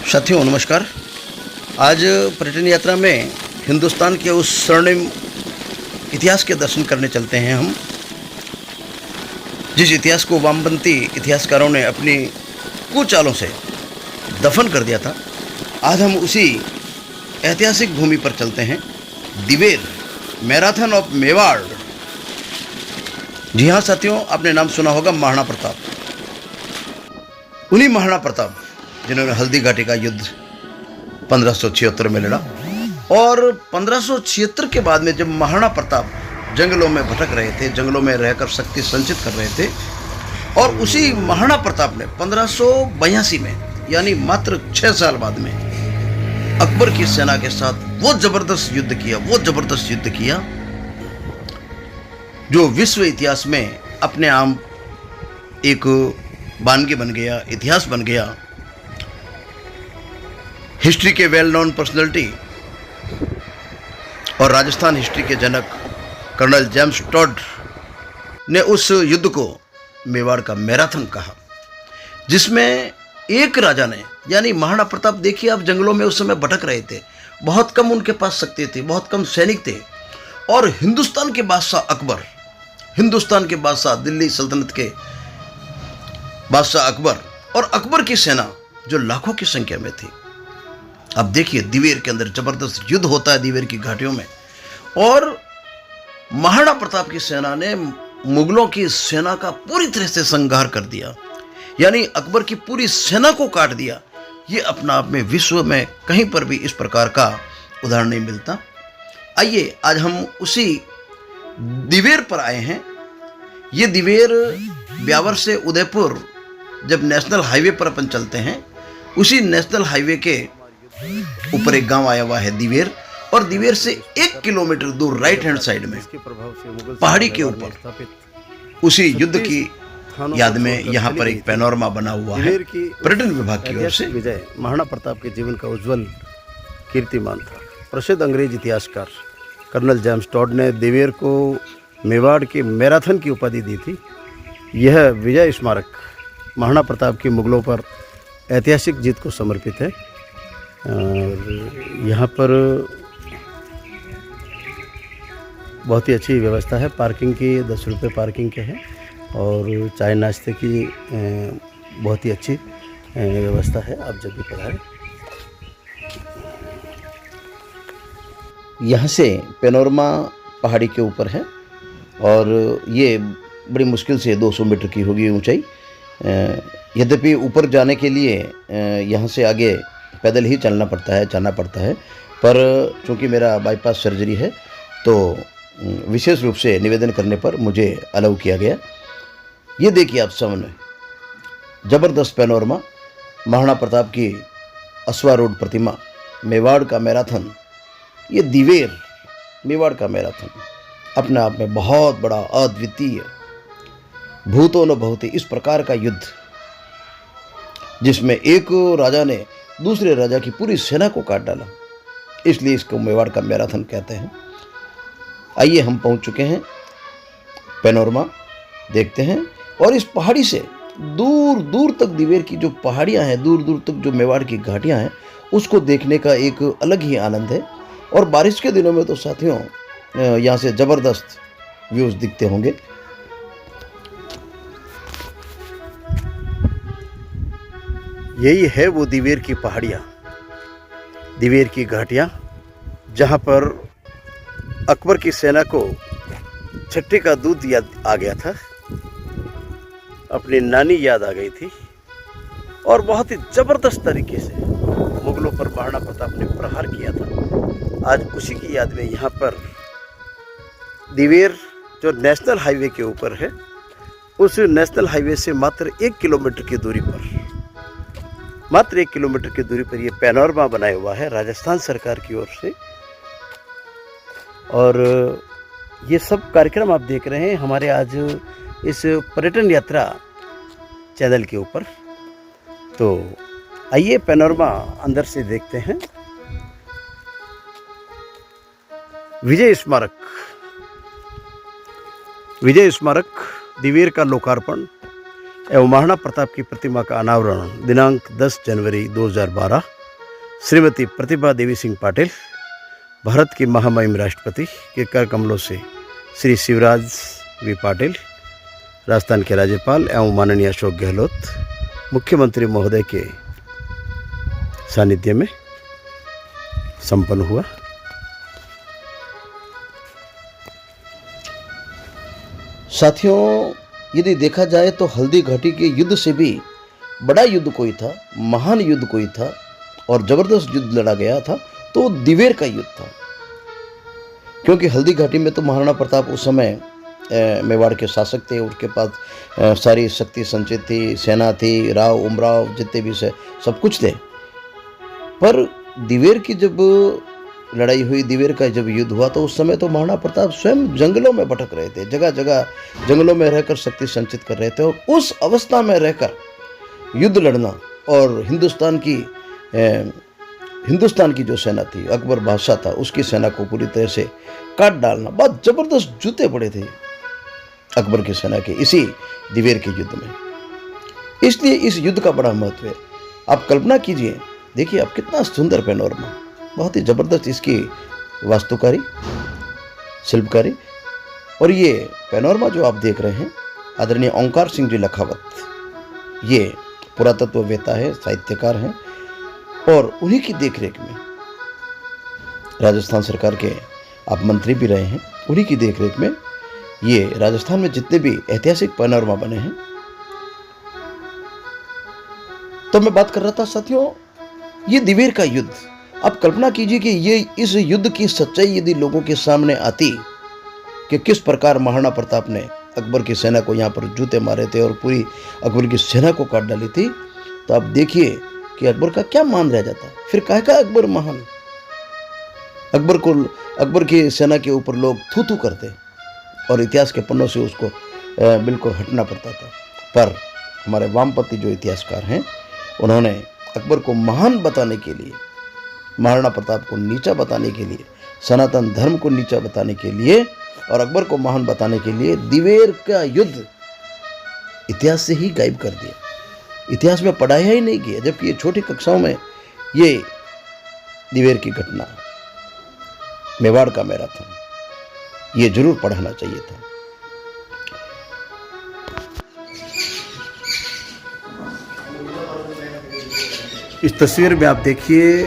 साथियों नमस्कार। आज पर्यटन यात्रा में हिंदुस्तान के उस स्वर्णिम इतिहास के दर्शन करने चलते हैं हम, जिस इतिहास को वामपंथी इतिहासकारों ने अपनी कुचालों से दफन कर दिया था। आज हम उसी ऐतिहासिक भूमि पर चलते हैं, दिवेर मैराथन ऑफ मेवाड़। जी हाँ साथियों, आपने नाम सुना होगा महाराणा प्रताप। उन्हीं महाराणा प्रताप जिन्होंने हल्दी घाटी का युद्ध 1576 में लड़ा, और 1576 के बाद में जब महाराणा प्रताप जंगलों में भटक रहे थे, जंगलों में रहकर शक्ति संचित कर रहे थे, और उसी महाराणा प्रताप ने 1582 में यानी मात्र 6 साल बाद में अकबर की सेना के साथ वो जबरदस्त युद्ध किया जो विश्व इतिहास में अपने आप एक वानगी बन गया, इतिहास बन गया। हिस्ट्री के वेल नोन पर्सनैलिटी और राजस्थान हिस्ट्री के जनक कर्नल जेम्स टॉड ने उस युद्ध को मेवाड़ का मैराथन कहा, जिसमें एक राजा ने यानी महाराणा प्रताप, देखिए आप जंगलों में उस समय भटक रहे थे, बहुत कम उनके पास शक्ति थी, बहुत कम सैनिक थे, और हिंदुस्तान के बादशाह अकबर, हिंदुस्तान के बादशाह, दिल्ली सल्तनत के बादशाह अकबर, और अकबर की सेना जो लाखों की संख्या में थी। अब देखिए दिवेर के अंदर जबरदस्त युद्ध होता है, दिवेर की घाटियों में, और महाराणा प्रताप की सेना ने मुगलों की सेना का पूरी तरह से संहार कर दिया, यानी अकबर की पूरी सेना को काट दिया। ये अपना आप में विश्व में कहीं पर भी इस प्रकार का उदाहरण नहीं मिलता। आइए आज हम उसी दिवेर पर आए हैं। ये दिवेर ब्यावर से उदयपुर जब नेशनल हाईवे पर अपन चलते हैं, उसी नेशनल हाईवे के ऊपर एक गांव आया हुआ है दिवेर, और दिवेर से 1 किलोमीटर दूर राइट हैंड साइड में पहाड़ी के ऊपर उसी युद्ध की याद में यहाँ पर एक पैनोरमा बना हुआ है पर्यटन विभाग की ओर से। विजय महाराणा प्रताप के जीवन का उज्जवल कीर्तिमान था। प्रसिद्ध अंग्रेज इतिहासकार कर्नल जेम्स टॉड ने दिवेर को मेवाड़ के मैराथन की उपाधि दी थी। यह विजय स्मारक महाराणा प्रताप की मुगलों पर ऐतिहासिक जीत को समर्पित है। और यहाँ पर बहुत ही अच्छी व्यवस्था है, पार्किंग की 10 रुपये पार्किंग के हैं, और चाय नाश्ते की बहुत ही अच्छी व्यवस्था है। आप जब भी पधारें। यहाँ से पैनोरमा पहाड़ी के ऊपर है, और ये बड़ी मुश्किल से 200 मीटर की होगी ऊंचाई। यद्यपि ऊपर जाने के लिए यहाँ से आगे पैदल ही जाना पड़ता है, पर चूँकि मेरा बाईपास सर्जरी है तो विशेष रूप से निवेदन करने पर मुझे अलाउ किया गया। ये देखिए आप सामने ज़बरदस्त पैनोरमा, महाराणा प्रताप की अश्वारूढ़ प्रतिमा, मेवाड़ का मैराथन। ये दिवेर मेवाड़ का मैराथन अपने आप में बहुत बड़ा, अद्वितीय, भूतो न भवति, इस प्रकार का युद्ध जिसमें एक राजा ने दूसरे राजा की पूरी सेना को काट डाला, इसलिए इसको मेवाड़ का मैराथन कहते हैं। आइए हम पहुंच चुके हैं, पैनोरमा देखते हैं, और इस पहाड़ी से दूर दूर तक दिवेर की जो पहाड़ियां हैं, दूर दूर तक जो मेवाड़ की घाटियां हैं, उसको देखने का एक अलग ही आनंद है। और बारिश के दिनों में तो साथियों यहाँ से ज़बरदस्त व्यूज़ दिखते होंगे। यही है वो दिवेर की पहाड़ियाँ, दिवेर की घाटियाँ, जहाँ पर अकबर की सेना को छट्टे का दूध याद आ गया था, अपनी नानी याद आ गई थी, और बहुत ही ज़बरदस्त तरीके से मुगलों पर महाराणा प्रताप ने प्रहार किया था। आज उसी की याद में यहाँ पर दिवेर जो नेशनल हाईवे के ऊपर है, उस नेशनल हाईवे से मात्र 1 किलोमीटर की दूरी पर ये पैनोरमा बनाया हुआ है राजस्थान सरकार की ओर से। और ये सब कार्यक्रम आप देख रहे हैं हमारे आज इस पर्यटन यात्रा चैनल के ऊपर। तो आइए पैनोरमा अंदर से देखते हैं। विजय स्मारक दिवेर का लोकार्पण एवं महाराणा प्रताप की प्रतिमा का अनावरण दिनांक 10 जनवरी 2012 श्रीमती प्रतिभा देवी सिंह पाटिल, भारत की महामहिम राष्ट्रपति के कर कमलों से श्री शिवराज वी पाटिल, राजस्थान के राज्यपाल एवं माननीय अशोक गहलोत, मुख्यमंत्री महोदय के सानिध्य में संपन्न हुआ। साथियों, यदि देखा जाए तो हल्दी घाटी के युद्ध से भी बड़ा युद्ध कोई था, महान युद्ध कोई था और जबरदस्त युद्ध लड़ा गया था तो दिवेर का युद्ध था। क्योंकि हल्दी घाटी में तो महाराणा प्रताप उस समय मेवाड़ के शासक थे, उनके पास सारी शक्ति संचित थी, सेना थी, राव उमराव जितने भी से सब कुछ थे। पर दिवेर की जब लड़ाई हुई, दिवेर का जब युद्ध हुआ तो उस समय तो महाराणा प्रताप स्वयं जंगलों में भटक रहे थे, जगह जगह जंगलों में रहकर शक्ति संचित कर रहे थे। और उस अवस्था में रहकर युद्ध लड़ना और हिंदुस्तान की जो सेना थी, अकबर बादशाह था, उसकी सेना को पूरी तरह से काट डालना, बहुत जबरदस्त जूते पड़े थे अकबर की सेना के इसी दिवेर के युद्ध में। इसलिए इस युद्ध का बड़ा महत्व है। आप कल्पना कीजिए, देखिए आप कितना सुंदर पैनोरमा, बहुत ही जबरदस्त इसकी वास्तुकारी, शिल्पकारी। और ये पैनोरमा जो आप देख रहे हैं, आदरणीय ओंकार सिंह जी लखावत, ये पुरातत्ववेत्ता है, साहित्यकार हैं और उन्हीं की देखरेख में राजस्थान सरकार के आप मंत्री भी रहे हैं, उन्हीं की देखरेख में ये राजस्थान में जितने भी ऐतिहासिक पैनोरमा बने हैं। तो मैं बात कर रहा था साथियों, ये दिवेर का युद्ध, आप कल्पना कीजिए कि ये इस युद्ध की सच्चाई यदि लोगों के सामने आती कि किस प्रकार महाराणा प्रताप ने अकबर की सेना को यहाँ पर जूते मारे थे और पूरी अकबर की सेना को काट डाली थी, तो आप देखिए कि अकबर का क्या मान रह जाता। फिर काहे का अकबर महान, अकबर की सेना के ऊपर लोग थू थू करते और इतिहास के पन्नों से उसको बिल्कुल हटना पड़ता था। पर हमारे वामपंथी जो इतिहासकार हैं, उन्होंने अकबर को महान बताने के लिए, महाराणा प्रताप को नीचा बताने के लिए, सनातन धर्म को नीचा बताने के लिए और अकबर को महान बताने के लिए दिवेर का युद्ध इतिहास से ही गायब कर दिया, इतिहास में पढ़ाया ही नहीं किया। जबकि ये छोटी कक्षाओं में ये दिवेर की घटना, मेवाड़ का मैराथन, ये जरूर पढ़ाना चाहिए था। इस तस्वीर में आप देखिए,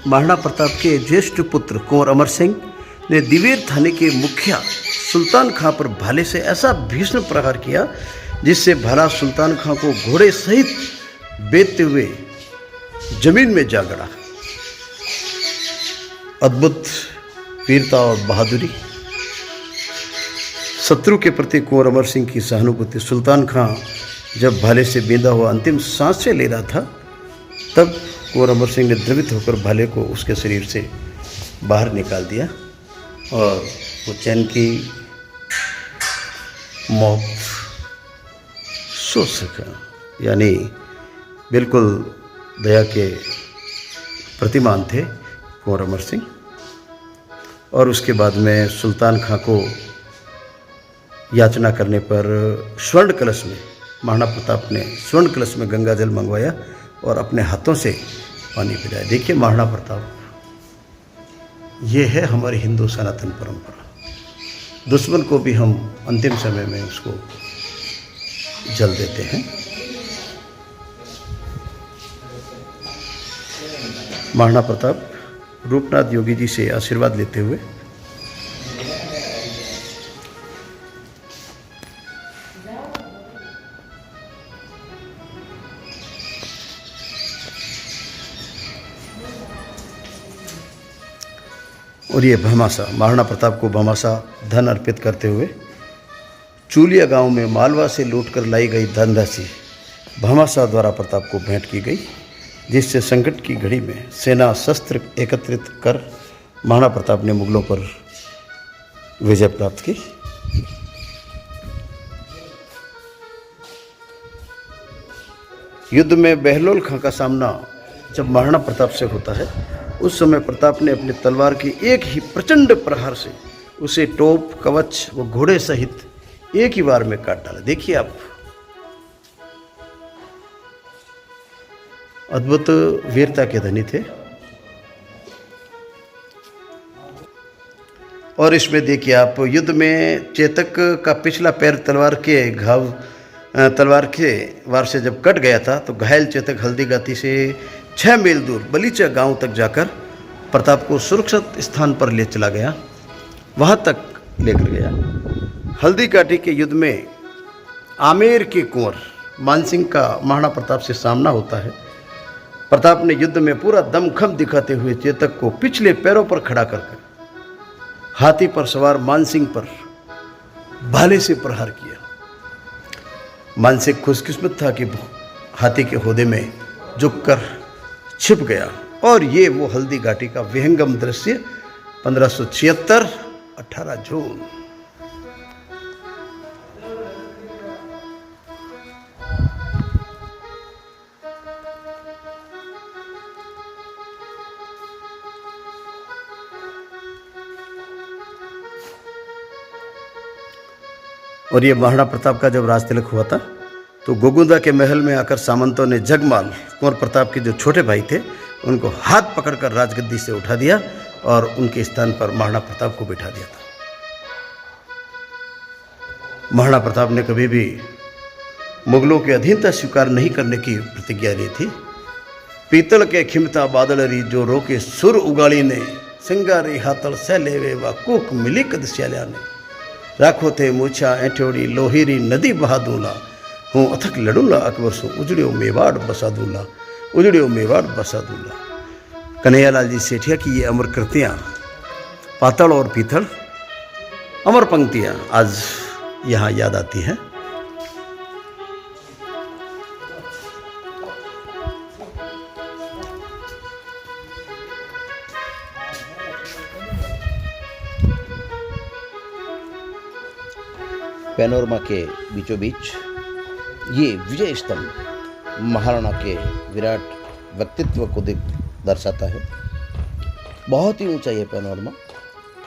महाराणा प्रताप के ज्येष्ठ पुत्र कुंवर अमर सिंह ने दिवेर थाने के मुखिया सुल्तान खां पर भाले से ऐसा भीषण प्रहार किया जिससे भाला सुल्तान खां को घोड़े सहित बेचते हुए जमीन में जा गड़ा। अद्भुत वीरता और बहादुरी, शत्रु के प्रति कुंवर अमर सिंह की सहानुभूति। सुल्तान खां जब भाले से बेंधा हुआ अंतिम सांसें ले रहा था, तब कुंवर अमर सिंह ने द्रवित होकर भाले को उसके शरीर से बाहर निकाल दिया और वो चैन की मौत सो सका। यानी बिल्कुल दया के प्रतिमान थे कुंवर अमर सिंह। और उसके बाद में सुल्तान खां को याचना करने पर स्वर्ण कलश में, महाराणा प्रताप ने स्वर्ण कलश में गंगा जल मंगवाया और अपने हाथों से पानी पिलाया। देखिए महाराणा प्रताप, ये है हमारी हिंदू सनातन परंपरा। दुश्मन को भी हम अंतिम समय में उसको जल देते हैं। महाराणा प्रताप रूपनाथ योगी जी से आशीर्वाद लेते हुए और ये भमासा, महाराणा प्रताप को भमासा धन अर्पित करते हुए चूलिया गांव में मालवा से लूटकर लाई गई धनराशि भमासा द्वारा प्रताप को भेंट की गई, जिससे संकट की घड़ी में सेना शस्त्र एकत्रित कर महाराणा प्रताप ने मुगलों पर विजय प्राप्त की। युद्ध में बहलोल खां का सामना जब महाराणा प्रताप से होता है, उस समय प्रताप ने अपनी तलवार की एक ही प्रचंड प्रहार से उसे टोप, कवच व घोड़े सहित एक ही बार में काट डाला। देखिए आप, अद्भुत वीरता के धनी थे और इसमें देखिए आप, युद्ध में चेतक का पिछला पैर तलवार के वार से जब कट गया था तो घायल चेतक हल्दीघाटी से 6 मील दूर बलीचा गांव तक जाकर प्रताप को सुरक्षित स्थान पर ले चला गया, वहां तक लेकर गया। हल्दीघाटी के युद्ध में आमेर के कुंवर मानसिंह का महाराणा प्रताप से सामना होता है। प्रताप ने युद्ध में पूरा दमखम दिखाते हुए चेतक को पिछले पैरों पर खड़ा करके हाथी पर सवार मानसिंह पर भाले से प्रहार किया। मानसिंह खुशकिस्मत था कि हाथी के होदे में झुककर छिप गया। और ये वो हल्दीघाटी का विहंगम दृश्य 1576 18 जून। और ये महाराणा प्रताप का जब राज तिलक हुआ था तो गोगुंदा के महल में आकर सामंतों ने जगमाल कुंवर प्रताप के जो छोटे भाई थे उनको हाथ पकड़कर राजगद्दी से उठा दिया और उनके स्थान पर महाराणा प्रताप को बिठा दिया था। महाराणा प्रताप ने कभी भी मुगलों की अधीनता स्वीकार नहीं करने की प्रतिज्ञा ली थी। पीतल के खिमता बादलरी जो रोके सुर उगाड़ी ने, सिंगारी हाथल से लेवे व कूक मिली कद स्याल्या ने, राखो थे मूछा ऐठोड़ी लोहिरी नदी बहा दूला, हूँ अथक लड़ूला अकबर सो उजड़ियो मेवाड़ बसा दूला, उजड़ियो मेवाड़ बसा दूला। कन्हैयालाल जी सेठिया की ये अमर कृतियाँ, पातल और पीतल अमर पंक्तियाँ आज यहाँ याद आती हैं। पैनोरमा के बीचों बीच ये विजय स्तंभ महाराणा के विराट व्यक्तित्व को दर्शाता है। बहुत ही ऊंचा ये पैनोरमा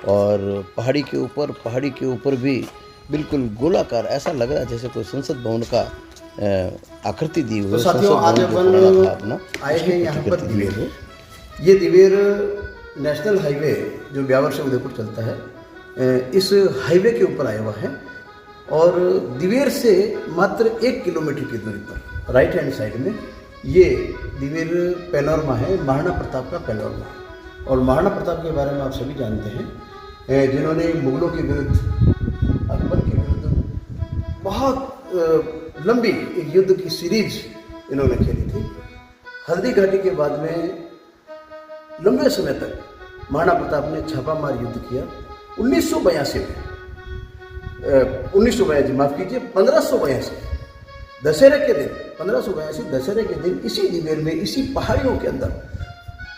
और पहाड़ी के ऊपर भी बिल्कुल गोलाकार, ऐसा लग रहा है जैसे कोई संसद भवन का आकृति दी हुई। साथियों, आज अपन आए हैं यहाँ पर दिवेर। ये दिवेर नेशनल हाईवे जो ब्यावर से उदयपुर चलता है, इस हाईवे के ऊपर आया हुआ है और दिवेर से मात्र 1 किलोमीटर की दूरी पर राइट हैंड साइड में ये दिवेर पैनोरमा है, महाराणा प्रताप का पैनोरमा। और महाराणा प्रताप के बारे में आप सभी जानते हैं, जिन्होंने मुगलों के विरुद्ध, अकबर के विरुद्ध बहुत लंबी एक युद्ध की सीरीज इन्होंने खेली थी। हल्दीघाटी के बाद में लंबे समय तक महाराणा प्रताप ने छापामार युद्ध किया। 1982 में 1982 माफ कीजिए 1582 दशहरे के दिन, 1582 दशहरे के दिन इसी दिवेर में, इसी पहाड़ियों के अंदर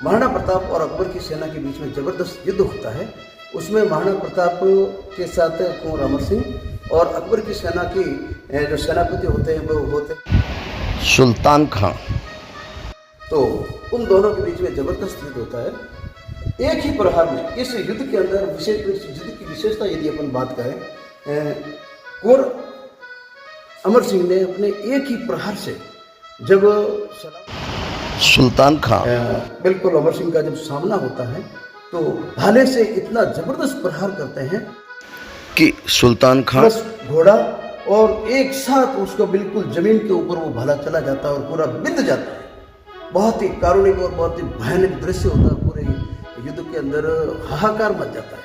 महाराणा प्रताप और अकबर की सेना के बीच में जबरदस्त युद्ध होता है। उसमें महाराणा प्रताप के साथ कुंवर अमर सिंह और अकबर की सेना की जो सेनापति होते हैं वो होते सुल्तान खां। तो उन दोनों के बीच में जबरदस्त युद्ध होता है एक ही प्रहार में। इस युद्ध के अंदर युद्ध की विशेषता यदि अपन बात करें, कुंवर अमर सिंह ने अपने एक ही प्रहार से जब सुल्तान खां बिल्कुल अमर सिंह का जब सामना होता है तो भाले से इतना जबरदस्त प्रहार करते हैं कि सुल्तान खां घोड़ा और एक साथ उसको बिल्कुल जमीन के ऊपर वो भाला चला जाता है और पूरा बिंद जाता है। बहुत ही कारुणिक और बहुत ही भयानक दृश्य होता है। पूरे युद्ध के अंदर हाहाकार मच जाता है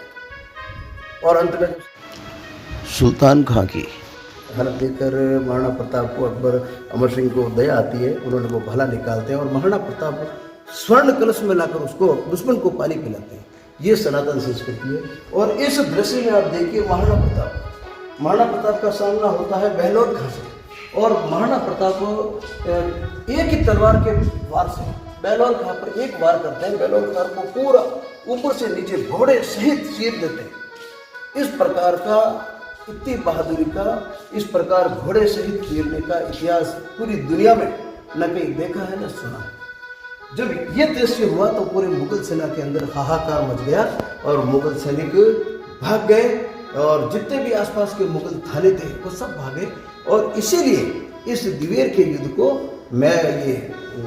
और अंत में सुल्तान खां की हालत देखकर महाराणा प्रताप को, अकबर अमर सिंह को दया आती है। उन्होंने वो भाला निकालते हैं और महाराणा प्रताप स्वर्ण कलश में लाकर उसको दुश्मन को पानी पिलाते हैं। ये सनातन संस्कृति है। और इस दृश्य में आप देखिए महाराणा प्रताप का सामना होता है बहलोद खां से और महाराणा प्रताप एक ही तलवार के वार से बहलोद खां पर एक वार करते हैं। बहलोद खां को पूरा ऊपर से नीचे घोड़े सहित चीर देते हैं। इस प्रकार का, इतनी बहादुरी का, इस प्रकार घोड़े सहित चीरने का इतिहास पूरी दुनिया में न कहीं देखा है न सुना है। जब ये दृश्य हुआ तो पूरे मुगल सेना के अंदर हाहाकार मच गया और मुगल सैनिक भाग गए और जितने भी आसपास के मुगल थाने थे वो सब भागे। और इसीलिए इस दिवेर के युद्ध को ये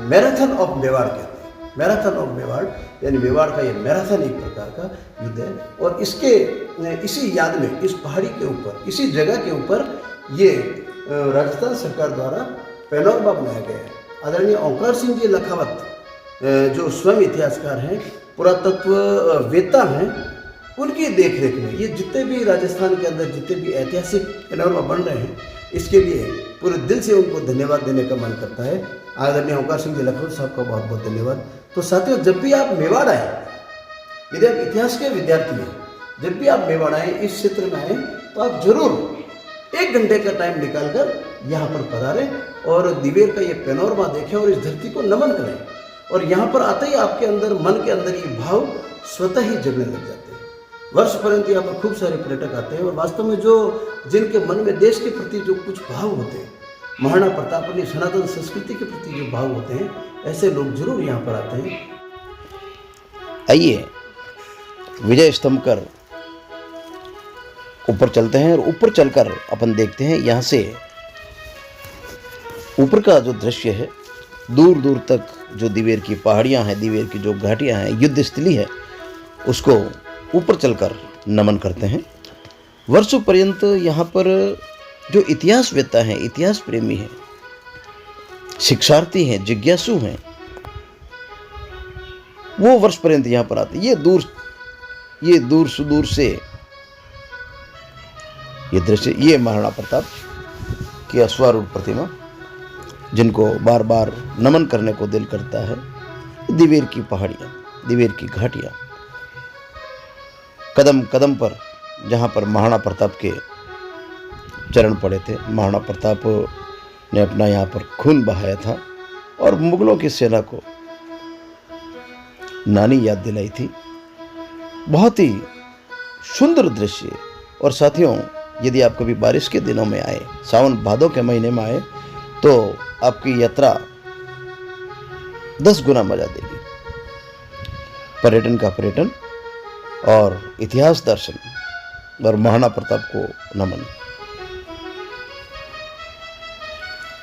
मैराथन ऑफ मेवाड़ कहते हैं। मैराथन ऑफ मेवाड़, यानी मेवाड़ का ये मैराथन एक प्रकार का युद्ध है। और इसके इसी याद में इस पहाड़ी के ऊपर, इसी जगह के ऊपर ये राजस्थान सरकार द्वारा पैनोरमा बनाया गया है। आदरणीय ओंकार सिंह जी लखावत जो स्वयं इतिहासकार हैं, पुरातत्व वेता हैं, उनकी देखरेख में ये जितने भी राजस्थान के अंदर जितने भी ऐतिहासिक पैनोरमा बन रहे हैं, इसके लिए पूरे दिल से उनको धन्यवाद देने का मन करता है। आदरणीय ओंकार सिंह जी लखावत साहब का बहुत बहुत धन्यवाद। तो साथियों, जब भी आप मेवाड़ आए, यदि आप इतिहास के विद्यार्थी हैं, जब भी आप मेवाड़ आए, इस क्षेत्र में आए, तो आप जरूर 1 घंटे का टाइम निकालकर यहाँ पर पधारें और दिवेर का ये पैनोरमा देखें और इस धरती को नमन करें। और यहाँ पर आते ही आपके अंदर, मन के अंदर ये भाव स्वतः ही जगने लग जाते हैं। वर्ष पर्यंत यहाँ पर खूब सारे पर्यटक आते हैं और वास्तव में जो जिनके मन में देश के प्रति जो कुछ भाव होते हैं, महाराणा प्रताप अपनी सनातन संस्कृति के प्रति जो भाव होते हैं, ऐसे लोग जरूर यहाँ पर आते हैं। आइए विजय स्तंभ कर ऊपर चलते हैं और ऊपर चलकर अपन देखते हैं यहाँ से ऊपर का जो दृश्य है, दूर दूर तक जो दिवेर की पहाड़ियाँ हैं, दिवेर की जो घाटियाँ हैं, युद्ध स्थली है, उसको ऊपर चलकर नमन करते हैं। वर्षों पर्यंत यहाँ पर जो इतिहासवेत्ता हैं, इतिहास प्रेमी हैं, शिक्षार्थी हैं, जिज्ञासु हैं, वो वर्ष पर्यंत यहाँ पर आते हैं। ये दूर सुदूर से ये दृश्य, ये महाराणा प्रताप की अश्वारूढ़ प्रतिमा, जिनको बार बार नमन करने को दिल करता है। दिवेर की पहाड़ियाँ, दिवेर की घाटियाँ, कदम कदम पर जहाँ पर महाराणा प्रताप के चरण पड़े थे, महाराणा प्रताप ने अपना यहाँ पर खून बहाया था और मुगलों की सेना को नानी याद दिलाई थी। बहुत ही सुंदर दृश्य। और साथियों, यदि आप कभी बारिश के दिनों में आए, सावन भादों के महीने में आए, तो आपकी यात्रा 10 गुना मजा देगी। पर्यटन का पर्यटन और इतिहास दर्शन और महाराणा प्रताप को नमन।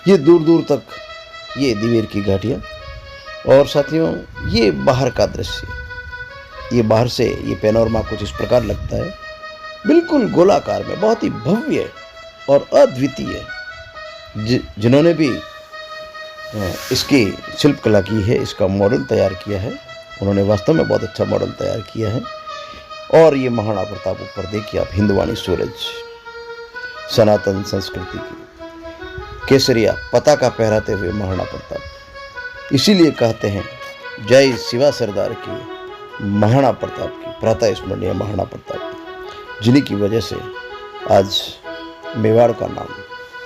ये दूर दूर तक ये दिवेर की घाटियाँ। और साथियों, ये बाहर का दृश्य, ये बाहर से ये पैनोरमा कुछ इस प्रकार लगता है, बिल्कुल गोलाकार में, बहुत ही भव्य और अद्वितीय। जिन्होंने भी इसकी शिल्पकला की है, इसका मॉडल तैयार किया है, उन्होंने वास्तव में बहुत अच्छा मॉडल तैयार किया है। और ये महाराणा प्रताप ऊपर देखिए आप, हिंदवानी सूरज, सनातन संस्कृति की केसरिया पताका फहराते हुए महाराणा प्रताप। इसीलिए कहते हैं जय शिवा सरदार की, महाराणा प्रताप की, प्रातः स्मरणीय महाराणा प्रताप, जिन्हीं की वजह से आज मेवाड़ का नाम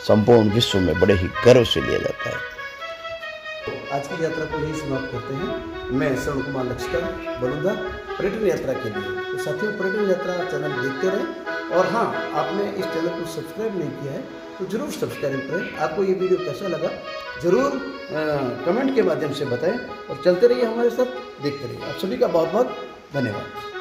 संपूर्ण विश्व में बड़े ही गर्व से लिया जाता है। आज की यात्रा को यही समाप्त करते हैं। मैं श्रवण कुमार लक्ष्कर बड़ौदा, पर्यटन यात्रा के लिए। तो साथियों, पर्यटन यात्रा चैनल देखते रहें। और हाँ, आपने इस चैनल को सब्सक्राइब नहीं किया है तो जरूर सब्सक्राइब करें। आपको ये वीडियो कैसा लगा जरूर कमेंट के माध्यम से बताएं और चलते रहिए हमारे साथ, देखते रहिए। आप सभी का बहुत बहुत धन्यवाद।